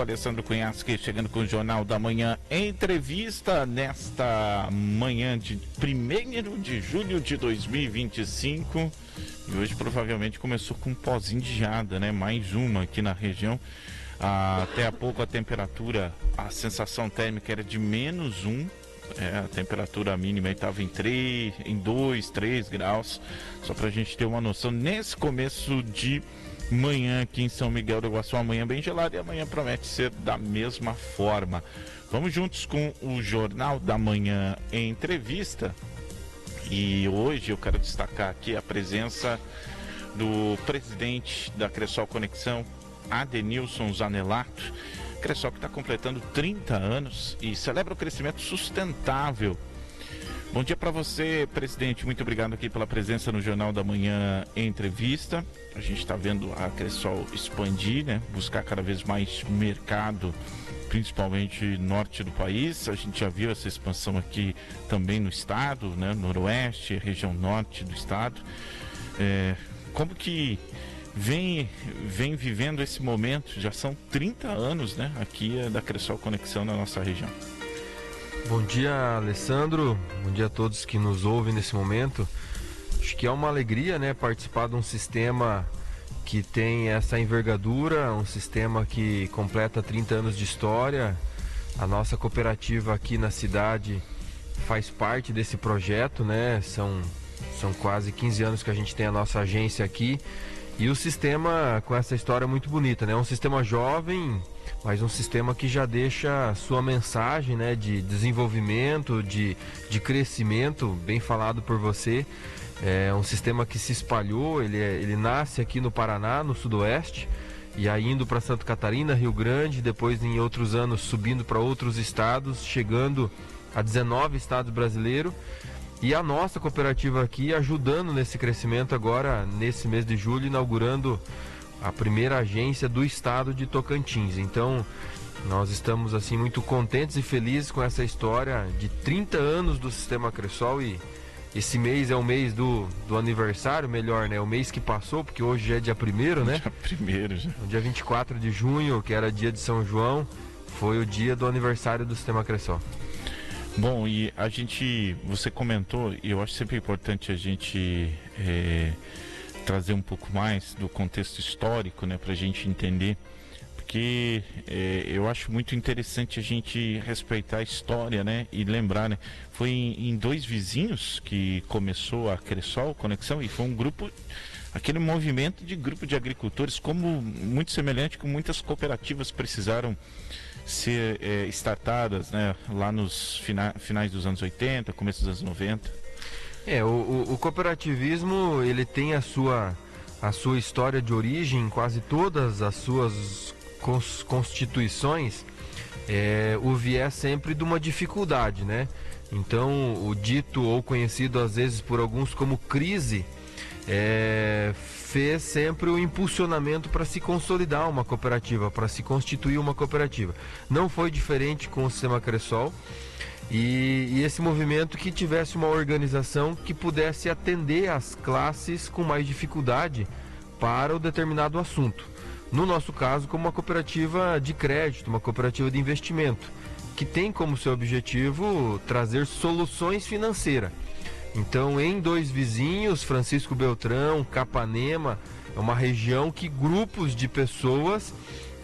Alessandro Cunhasque chegando com o Jornal da Manhã, entrevista nesta manhã de 1º de julho de 2025, e hoje provavelmente começou com um pozinho de geada, né? Mais uma aqui na região. Até há pouco a temperatura, a sensação térmica era de -1, a temperatura mínima estava em 2, 3 graus, só para a gente ter uma noção, nesse começo de manhã aqui em São Miguel do Iguaçu, amanhã bem gelado, e amanhã promete ser da mesma forma. Vamos juntos com o Jornal da Manhã em entrevista, e hoje eu quero destacar aqui a presença do presidente da Cressol Conexão, Adenilson Zanelato. Cressol que está completando 30 anos e celebra o crescimento sustentável. Bom dia para você, presidente. Muito obrigado aqui pela presença no Jornal da Manhã em entrevista. A gente está vendo a Cressol expandir, né? Buscar cada vez mais mercado, principalmente norte do país. A gente já viu essa expansão aqui também no estado, né? Noroeste, região norte do estado. Como que vem vivendo esse momento? Já são 30 anos, né? Aqui da Cressol Conexão na nossa região. Bom dia, Alessandro. Bom dia a todos que nos ouvem nesse momento. Acho que é uma alegria, né, participar de um sistema que tem essa envergadura, um sistema que completa 30 anos de história. A nossa cooperativa aqui na cidade faz parte desse projeto, né? São quase 15 anos que a gente tem a nossa agência aqui. E o sistema com essa história muito bonita, né? É um sistema jovem, mas um sistema que já deixa sua mensagem, né, de desenvolvimento, de crescimento, bem falado por você. É um sistema que se espalhou, ele nasce aqui no Paraná, no sudoeste, e aí indo para Santa Catarina, Rio Grande, depois em outros anos subindo para outros estados, chegando a 19 estados brasileiros. E a nossa cooperativa aqui ajudando nesse crescimento agora, nesse mês de julho, inaugurando a primeira agência do estado de Tocantins. Então, nós estamos assim muito contentes e felizes com essa história de 30 anos do Sistema Cressol, e esse mês é o mês do aniversário, melhor, né? O mês que passou, porque hoje já é dia 1º, né? Dia 1º já. No dia 24 de junho, que era dia de São João, foi o dia do aniversário do Sistema Cressol. Bom, e você comentou, e eu acho sempre importante a gente trazer um pouco mais do contexto histórico, né, para a gente entender, porque eu acho muito interessante a gente respeitar a história, né, e lembrar, né, foi em dois vizinhos que começou a Cressol Conexão, e foi um grupo, aquele movimento de grupo de agricultores, como muito semelhante com muitas cooperativas precisaram ser startadas, né, lá nos finais dos anos 80, começo dos anos 90. O cooperativismo, ele tem a sua história de origem, quase todas as suas constituições, o viés sempre de uma dificuldade, né? Então, o dito ou conhecido às vezes por alguns como crise, fez sempre o impulsionamento para se consolidar uma cooperativa, para se constituir uma cooperativa. Não foi diferente com o Sistema Cressol, e esse movimento que tivesse uma organização que pudesse atender as classes com mais dificuldade para o determinado assunto. No nosso caso, como uma cooperativa de crédito, uma cooperativa de investimento, que tem como seu objetivo trazer soluções financeiras. Então, em dois vizinhos, Francisco Beltrão, Capanema, é uma região que grupos de pessoas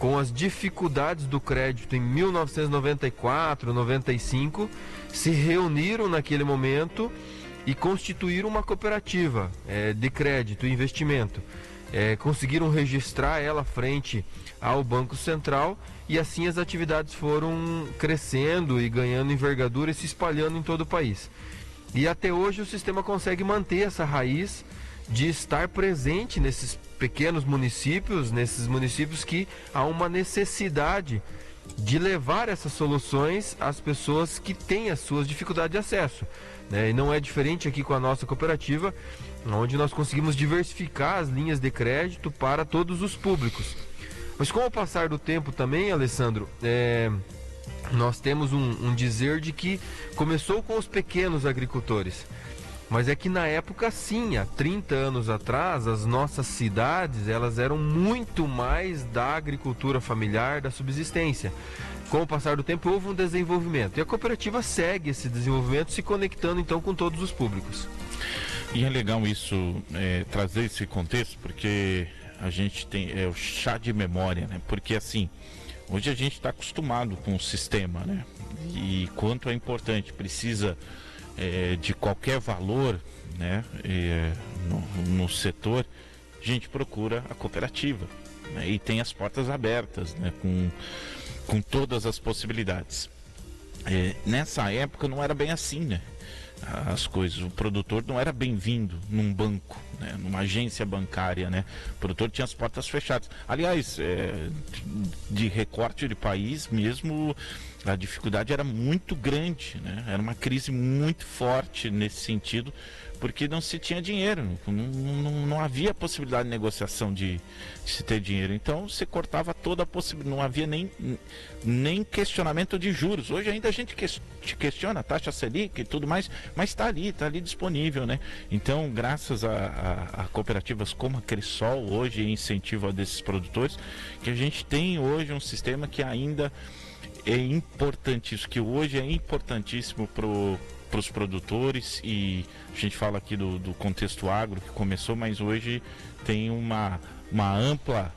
com as dificuldades do crédito em 1994, 95, se reuniram naquele momento e constituíram uma cooperativa de crédito e investimento. Conseguiram registrar ela frente ao Banco Central, e assim as atividades foram crescendo e ganhando envergadura e se espalhando em todo o país. E até hoje o sistema consegue manter essa raiz de estar presente nesses pequenos municípios, nesses municípios que há uma necessidade de levar essas soluções às pessoas que têm as suas dificuldades de acesso, né? E não é diferente aqui com a nossa cooperativa, onde nós conseguimos diversificar as linhas de crédito para todos os públicos. Mas com o passar do tempo também, Alessandro, nós temos um dizer de que começou com os pequenos agricultores. Mas é que na época sim, há 30 anos atrás, as nossas cidades, elas eram muito mais da agricultura familiar, da subsistência. Com o passar do tempo houve um desenvolvimento e a cooperativa segue esse desenvolvimento, se conectando então com todos os públicos. E é legal isso, trazer esse contexto, porque a gente tem o chá de memória, né? Porque assim, hoje a gente está acostumado com o sistema, né? E quanto é importante, precisa de qualquer valor, né? No setor, a gente procura a cooperativa, né? E tem as portas abertas, né? Com todas as possibilidades. Nessa época não era bem assim, né? As coisas, o produtor não era bem-vindo num banco, né? Numa agência bancária, né? O produtor tinha as portas fechadas. Aliás, de recorte de país mesmo, a dificuldade era muito grande, né? Era uma crise muito forte nesse sentido, porque não se tinha dinheiro, não havia possibilidade de negociação de se ter dinheiro. Então você cortava toda a possibilidade, não havia nem questionamento de juros. Hoje ainda a gente questiona a taxa Selic e tudo mais, mas está ali disponível, né? Então, graças a cooperativas como a Cressol, hoje incentivo a desses produtores, que a gente tem hoje um sistema que ainda é importantíssimo, que hoje é importantíssimo para os produtores, e a gente fala aqui do contexto agro que começou, mas hoje tem uma ampla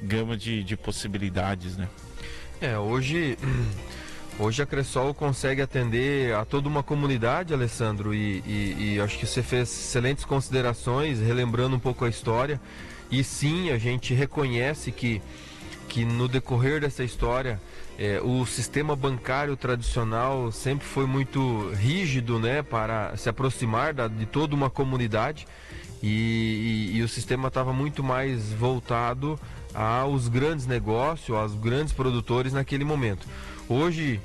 gama de possibilidades, né? Hoje a Cressol consegue atender a toda uma comunidade, Alessandro, e acho que você fez excelentes considerações, relembrando um pouco a história, e sim, a gente reconhece que no decorrer dessa história, o sistema bancário tradicional sempre foi muito rígido, né, para se aproximar de toda uma comunidade, e o sistema estava muito mais voltado aos grandes negócios, aos grandes produtores naquele momento. Hoje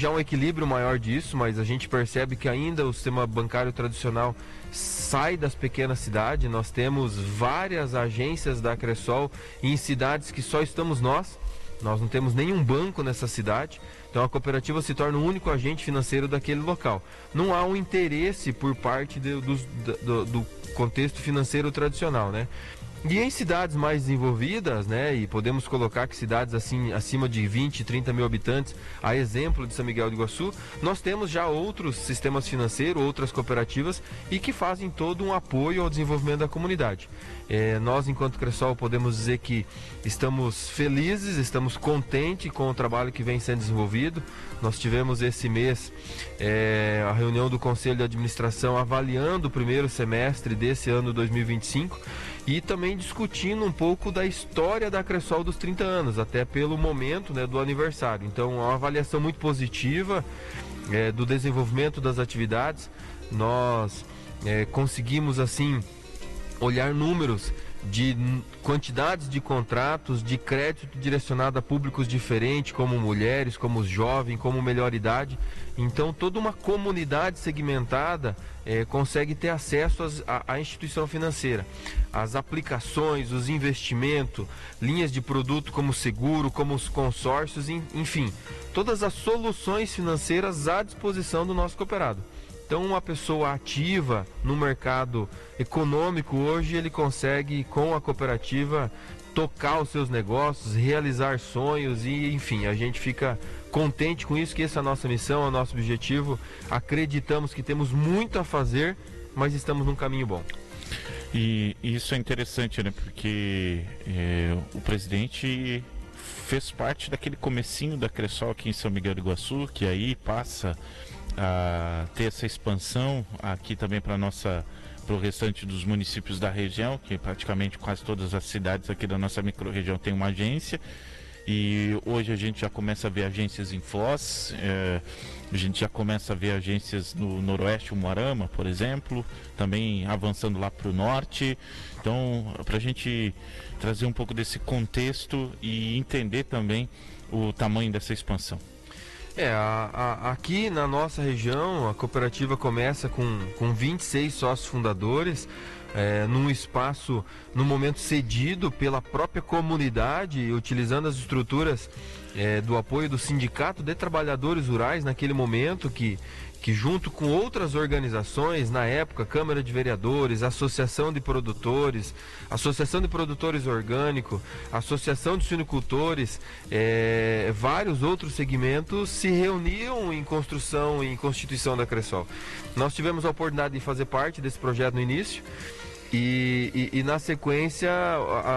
há um equilíbrio maior disso, mas a gente percebe que ainda o sistema bancário tradicional sai das pequenas cidades. Nós temos várias agências da Cressol em cidades que só estamos nós não temos nenhum banco nessa cidade, então a cooperativa se torna o único agente financeiro daquele local. Não há um interesse por parte do contexto financeiro tradicional, né? E em cidades mais desenvolvidas, né, e podemos colocar que cidades assim, acima de 20, 30 mil habitantes, a exemplo de São Miguel do Iguaçu, nós temos já outros sistemas financeiros, outras cooperativas, e que fazem todo um apoio ao desenvolvimento da comunidade. Nós, enquanto Cressol, podemos dizer que estamos felizes, estamos contentes com o trabalho que vem sendo desenvolvido. Nós tivemos esse mês a reunião do Conselho de Administração avaliando o primeiro semestre desse ano 2025 e também discutindo um pouco da história da Cressol dos 30 anos, até pelo momento, né, do aniversário. Então, é uma avaliação muito positiva do desenvolvimento das atividades. Nós conseguimos, assim, olhar números de quantidades de contratos, de crédito direcionado a públicos diferentes, como mulheres, como os jovens, como melhor idade. Então, toda uma comunidade segmentada consegue ter acesso à instituição financeira. As aplicações, os investimentos, linhas de produto como seguro, como os consórcios, enfim, todas as soluções financeiras à disposição do nosso cooperado. Então, uma pessoa ativa no mercado econômico hoje, ele consegue, com a cooperativa, tocar os seus negócios, realizar sonhos e, enfim, a gente fica contente com isso, que essa é a nossa missão, é o nosso objetivo. Acreditamos que temos muito a fazer, mas estamos num caminho bom. E isso é interessante, né? Porque o presidente fez parte daquele comecinho da Cressol aqui em São Miguel do Iguaçu, que aí passa a ter essa expansão aqui também para o restante dos municípios da região, que praticamente quase todas as cidades aqui da nossa microrregião tem uma agência, e hoje a gente já começa a ver agências em Foz, a gente já começa a ver agências no Noroeste, Umuarama, por exemplo, também avançando lá para o Norte. Então, para a gente trazer um pouco desse contexto e entender também o tamanho dessa expansão. Aqui na nossa região, a cooperativa começa com 26 sócios fundadores. num espaço, num momento cedido pela própria comunidade, utilizando as estruturas do apoio do Sindicato de Trabalhadores Rurais naquele momento, que junto com outras organizações, na época, Câmara de Vereadores, Associação de Produtores Orgânicos, Associação de Suinocultores, vários outros segmentos se reuniam em construção e em constituição da Cressol. Nós tivemos a oportunidade de fazer parte desse projeto no início. E na sequência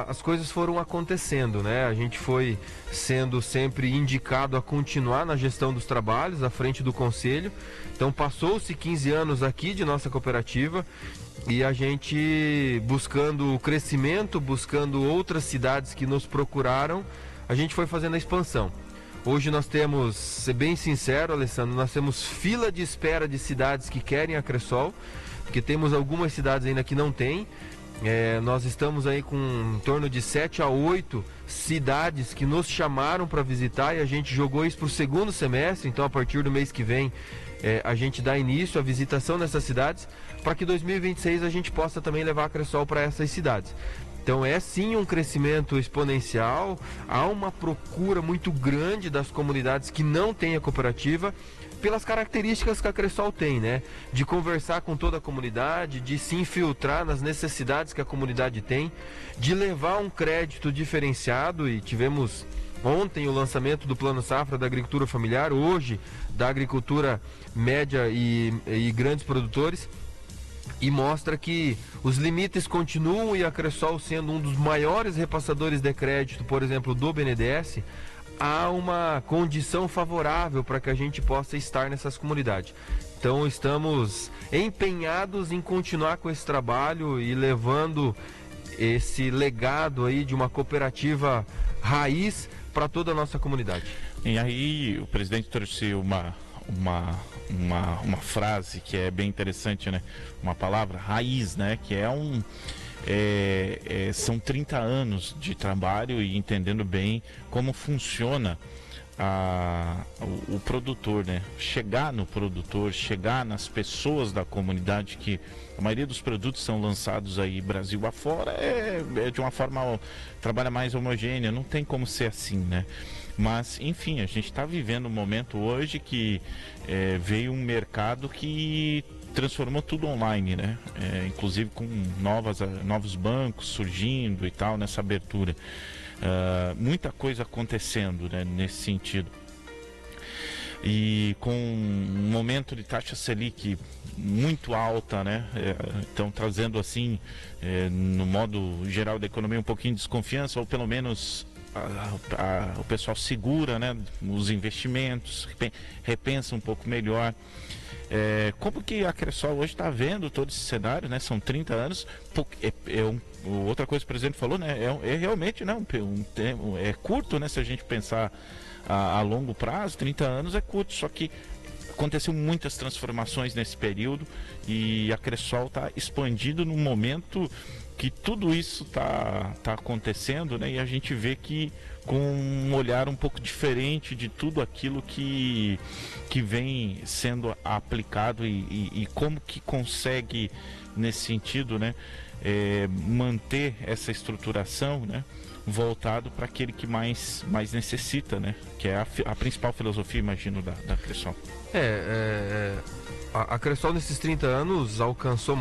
as coisas foram acontecendo, né? A gente foi sendo sempre indicado a continuar na gestão dos trabalhos à frente do conselho. Então passou-se 15 anos aqui de nossa cooperativa e a gente, buscando o crescimento, buscando outras cidades que nos procuraram, a gente foi fazendo a expansão. Hoje nós temos, ser bem sincero, Alessandro, nós temos fila de espera de cidades que querem a Cressol, porque temos algumas cidades ainda que não tem. Nós estamos aí com em torno de 7 a 8 cidades que nos chamaram para visitar e a gente jogou isso para o segundo semestre. Então, a partir do mês que vem, a gente dá início à visitação nessas cidades, para que 2026 a gente possa também levar a Cressol para essas cidades. Então é sim um crescimento exponencial, há uma procura muito grande das comunidades que não têm a cooperativa, pelas características que a Cressol tem, né? De conversar com toda a comunidade, de se infiltrar nas necessidades que a comunidade tem, de levar um crédito diferenciado, e tivemos ontem o lançamento do Plano Safra da Agricultura Familiar, hoje da Agricultura Média e Grandes Produtores, e mostra que os limites continuam e a Cressol sendo um dos maiores repassadores de crédito, por exemplo, do BNDES, há uma condição favorável para que a gente possa estar nessas comunidades. Então estamos empenhados em continuar com esse trabalho e levando esse legado aí de uma cooperativa raiz para toda a nossa comunidade. E aí o presidente trouxe uma frase que é bem interessante, né? Uma palavra, raiz, né? Que são 30 anos de trabalho e entendendo bem como funciona o produtor, né? Chegar no produtor, chegar nas pessoas da comunidade, que a maioria dos produtos são lançados aí Brasil afora, de uma forma, trabalha mais homogênea, não tem como ser assim, né? Mas, enfim, a gente está vivendo um momento hoje que veio um mercado que transformou tudo online, né? Inclusive com novos bancos surgindo e tal, nessa abertura. Muita coisa acontecendo, né, nesse sentido. E com um momento de taxa Selic muito alta, né? Então trazendo assim, no modo geral da economia, um pouquinho de desconfiança, ou pelo menos o pessoal segura, né, os investimentos, repensa um pouco melhor. Como que a Cressol hoje está vendo todo esse cenário, né? São 30 anos. Outra coisa que o presidente falou, né? Realmente, né, é curto, né? Se a gente pensar a longo prazo, 30 anos é curto, só que aconteceu muitas transformações nesse período e a Cressol está expandindo num momento que tudo isso tá acontecendo, né? E a gente vê que com um olhar um pouco diferente de tudo aquilo que vem sendo aplicado e como que consegue, nesse sentido, né, manter essa estruturação, né, voltado para aquele que mais necessita, né? Que é a principal filosofia, imagino, da Cressol. A Cressol nesses 30 anos alcançou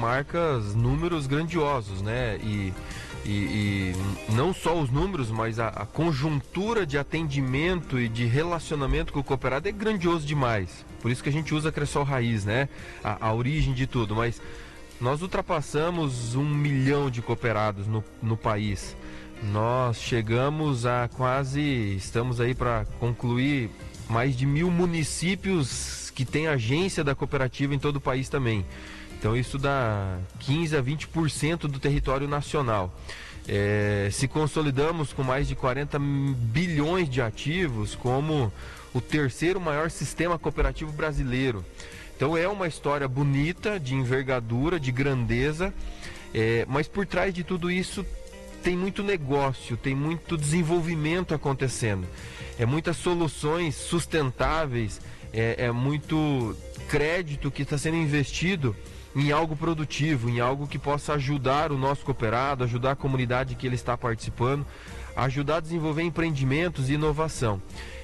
números grandiosos, né? E não só os números, mas a conjuntura de atendimento e de relacionamento com o cooperado é grandioso demais. Por isso que a gente usa a Cressol Raiz, né? A origem de tudo. Mas nós ultrapassamos 1 milhão de cooperados no país. Nós chegamos a estamos aí para concluir mais de 1.000 municípios que tem agência da cooperativa em todo o país também. Então isso dá 15 a 20% do território nacional. Se consolidamos com mais de 40 bilhões de ativos como o terceiro maior sistema cooperativo brasileiro. Então é uma história bonita, de envergadura, de grandeza, mas por trás de tudo isso tem muito negócio, tem muito desenvolvimento acontecendo. Muitas soluções sustentáveis, muito crédito que está sendo investido em algo produtivo, em algo que possa ajudar o nosso cooperado, ajudar a comunidade que ele está participando, ajudar a desenvolver empreendimentos e inovação.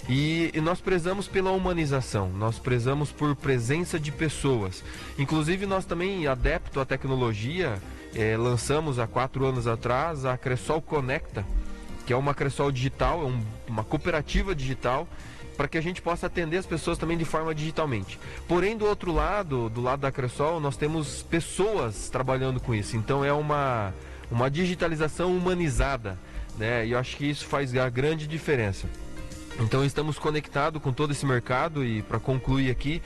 E nós prezamos pela humanização, nós prezamos por presença de pessoas. Inclusive nós também, adepto à tecnologia, lançamos há 4 anos atrás a Cressol Conecta, que é uma Cressol digital, uma cooperativa digital, para que a gente possa atender as pessoas também de forma digitalmente. Porém, do outro lado, do lado da Cressol, nós temos pessoas trabalhando com isso. Então é uma digitalização humanizada, né? E eu acho que isso faz a grande diferença. Então estamos conectados com todo esse mercado e, para concluir aqui,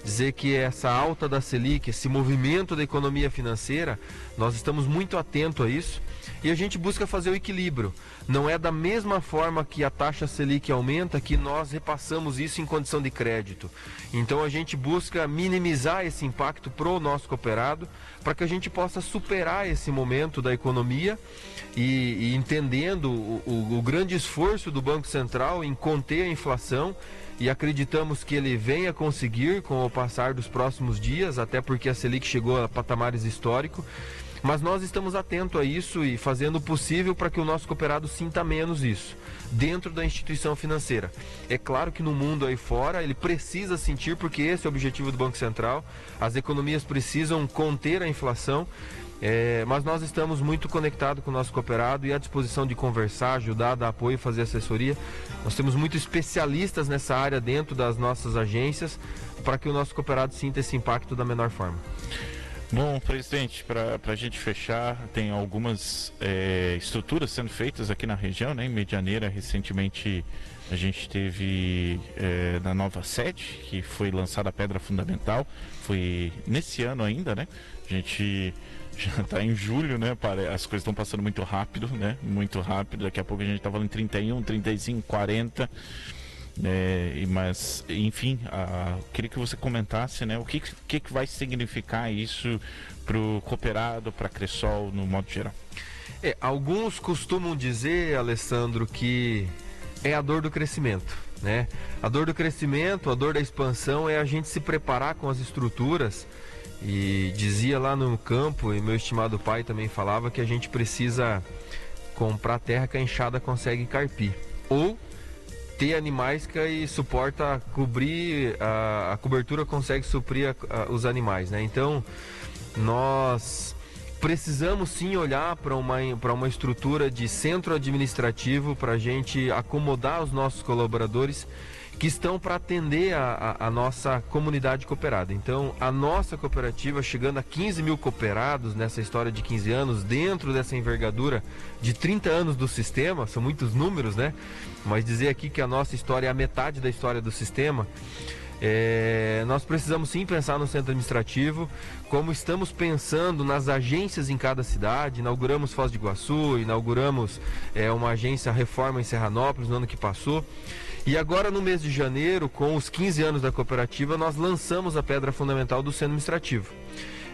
dizer que essa alta da Selic, esse movimento da economia financeira, nós estamos muito atentos a isso e a gente busca fazer o equilíbrio. Não é da mesma forma que a taxa Selic aumenta que nós repassamos isso em condição de crédito. Então a gente busca minimizar esse impacto para o nosso cooperado, para que a gente possa superar esse momento da economia e entendendo o grande esforço do Banco Central em conter a inflação, e acreditamos que ele venha conseguir com o passar dos próximos dias, até porque a Selic chegou a patamares históricos. Mas nós estamos atentos a isso e fazendo o possível para que o nosso cooperado sinta menos isso, dentro da instituição financeira. É claro que no mundo aí fora ele precisa sentir, porque esse é o objetivo do Banco Central, as economias precisam conter a inflação, mas nós estamos muito conectados com o nosso cooperado e à disposição de conversar, ajudar, dar apoio, fazer assessoria. Nós temos muitos especialistas nessa área dentro das nossas agências, para que o nosso cooperado sinta esse impacto da menor forma. Bom, presidente, para a gente fechar, tem algumas estruturas sendo feitas aqui na região, né? Em Medianeira, recentemente a gente teve na nova sede, que foi lançada a pedra fundamental, foi nesse ano ainda, né? A gente já está em julho, né? As coisas estão passando muito rápido, né? Muito rápido, daqui a pouco a gente está falando em 31, 35, 40... mas enfim, queria que você comentasse, né, o que vai significar isso para o cooperado, para a Cressol no modo geral. Alguns costumam dizer, Alessandro, que é a dor do crescimento, né? A dor do crescimento, a dor da expansão é a gente se preparar com as estruturas. E dizia lá no campo, e meu estimado pai também falava, que a gente precisa comprar terra que a enxada consegue carpir, ou ter animais que suporta cobrir, a cobertura consegue suprir os animais, né? Então nós precisamos sim olhar para uma estrutura de centro administrativo para a gente acomodar os nossos colaboradores que estão para atender a nossa comunidade cooperada. Então, a nossa cooperativa, chegando a 15 mil cooperados nessa história de 15 anos, dentro dessa envergadura de 30 anos do sistema, são muitos números, né? Mas dizer aqui que a nossa história é a metade da história do sistema, nós precisamos sim pensar no centro administrativo, como estamos pensando nas agências em cada cidade. Inauguramos Foz do Iguaçu, inauguramos uma agência Reforma em Serranópolis no ano que passou. E agora no mês de janeiro, com os 15 anos da cooperativa, nós lançamos a pedra fundamental do centro administrativo.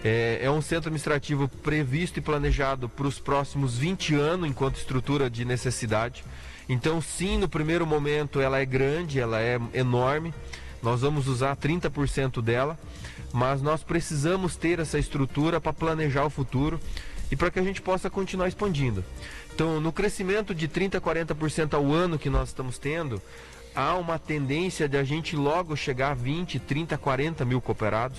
É um centro administrativo previsto e planejado para os próximos 20 anos, enquanto estrutura de necessidade. Então sim, no primeiro momento ela é grande, ela é enorme, nós vamos usar 30% dela, mas nós precisamos ter essa estrutura para planejar o futuro e para que a gente possa continuar expandindo. Então, no crescimento de 30% a 40% ao ano que nós estamos tendo, há uma tendência de a gente logo chegar a 20, 30, 40 mil cooperados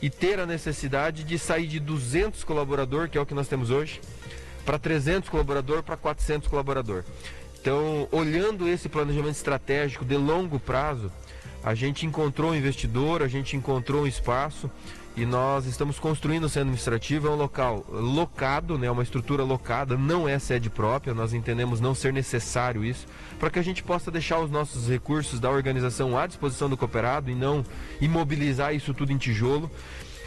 e ter a necessidade de sair de 200 colaboradores, que é o que nós temos hoje, para 300 colaboradores, para 400 colaboradores. Então, olhando esse planejamento estratégico de longo prazo, a gente encontrou um investidor, a gente encontrou um espaço e nós estamos construindo o centro administrativo. É um local locado, né, uma estrutura locada, não é sede própria, nós entendemos não ser necessário isso, para que a gente possa deixar os nossos recursos da organização à disposição do cooperado e não imobilizar isso tudo em tijolo,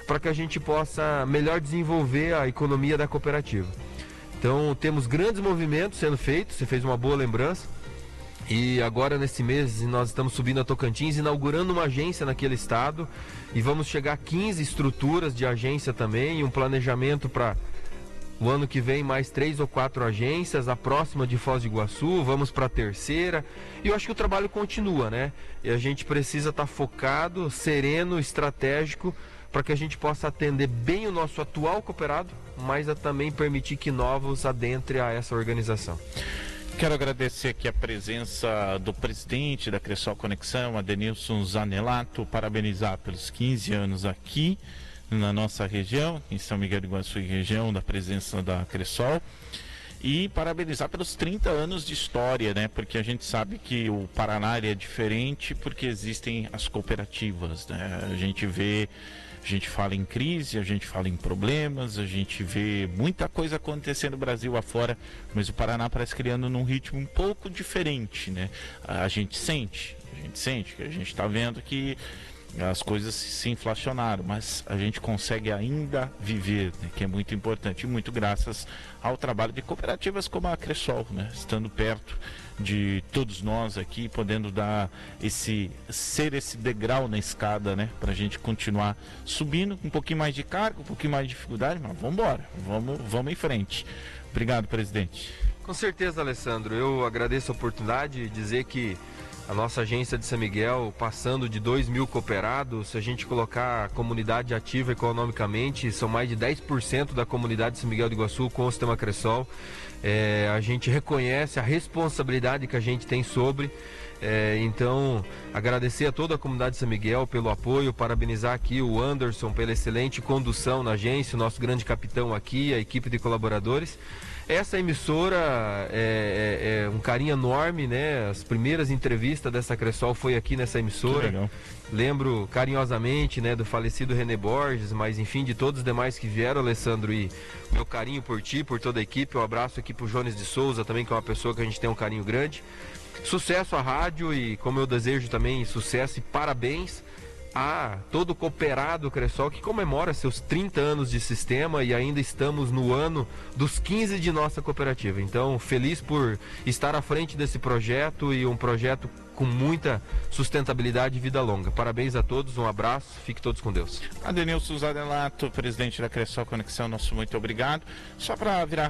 para que a gente possa melhor desenvolver a economia da cooperativa. Então temos grandes movimentos sendo feitos, você fez uma boa lembrança. E agora nesse mês nós estamos subindo a Tocantins, inaugurando uma agência naquele estado e vamos chegar a 15 estruturas de agência também, e um planejamento para o ano que vem mais 3 ou 4 agências, a próxima de Foz do Iguaçu, vamos para a terceira, e eu acho que o trabalho continua, né? E a gente precisa estar focado, sereno, estratégico, para que a gente possa atender bem o nosso atual cooperado, mas também permitir que novos adentrem a essa organização. Quero agradecer aqui a presença do presidente da Cressol Conexão, Adenilson Zanelato, parabenizar pelos 15 anos aqui na nossa região, em São Miguel do Iguaçu e região, da presença da Cressol, e parabenizar pelos 30 anos de história, né? Porque a gente sabe que o Paraná é diferente porque existem as cooperativas, né? A gente fala em crise, a gente fala em problemas, a gente vê muita coisa acontecendo no Brasil afora, mas o Paraná parece criando num ritmo um pouco diferente, né? A gente sente que a gente está vendo que as coisas se inflacionaram, mas a gente consegue ainda viver, né, que é muito importante, e muito graças ao trabalho de cooperativas como a Cressol, né, estando perto de todos nós aqui, podendo dar esse degrau na escada, né, para a gente continuar subindo, um pouquinho mais de carga, um pouquinho mais de dificuldade, mas vamos embora, vamos em frente. Obrigado, presidente. Com certeza, Alessandro, eu agradeço a oportunidade de dizer que a nossa agência de São Miguel, passando de 2.000 cooperados, se a gente colocar a comunidade ativa economicamente, são mais de 10% da comunidade de São Miguel do Iguaçu com o sistema Cressol. A gente reconhece a responsabilidade que a gente tem sobre. Então, agradecer a toda a comunidade de São Miguel pelo apoio, parabenizar aqui o Anderson pela excelente condução na agência, o nosso grande capitão aqui, a equipe de colaboradores. Essa emissora é um carinho enorme, né? As primeiras entrevistas dessa Cressol foi aqui nessa emissora. Lembro carinhosamente, né, do falecido René Borges, mas enfim, de todos os demais que vieram, Alessandro, e meu carinho por ti, por toda a equipe. Um abraço aqui pro Jones de Souza também, que é uma pessoa que a gente tem um carinho grande. Sucesso à rádio e, como eu desejo também, sucesso e parabéns a todo o cooperado Cressol que comemora seus 30 anos de sistema e ainda estamos no ano dos 15 de nossa cooperativa. Então, feliz por estar à frente desse projeto e um projeto com muita sustentabilidade e vida longa. Parabéns a todos, um abraço, fiquem todos com Deus. Adenilson Zanelato, presidente da Cressol Conexão, nosso muito obrigado. Só para virar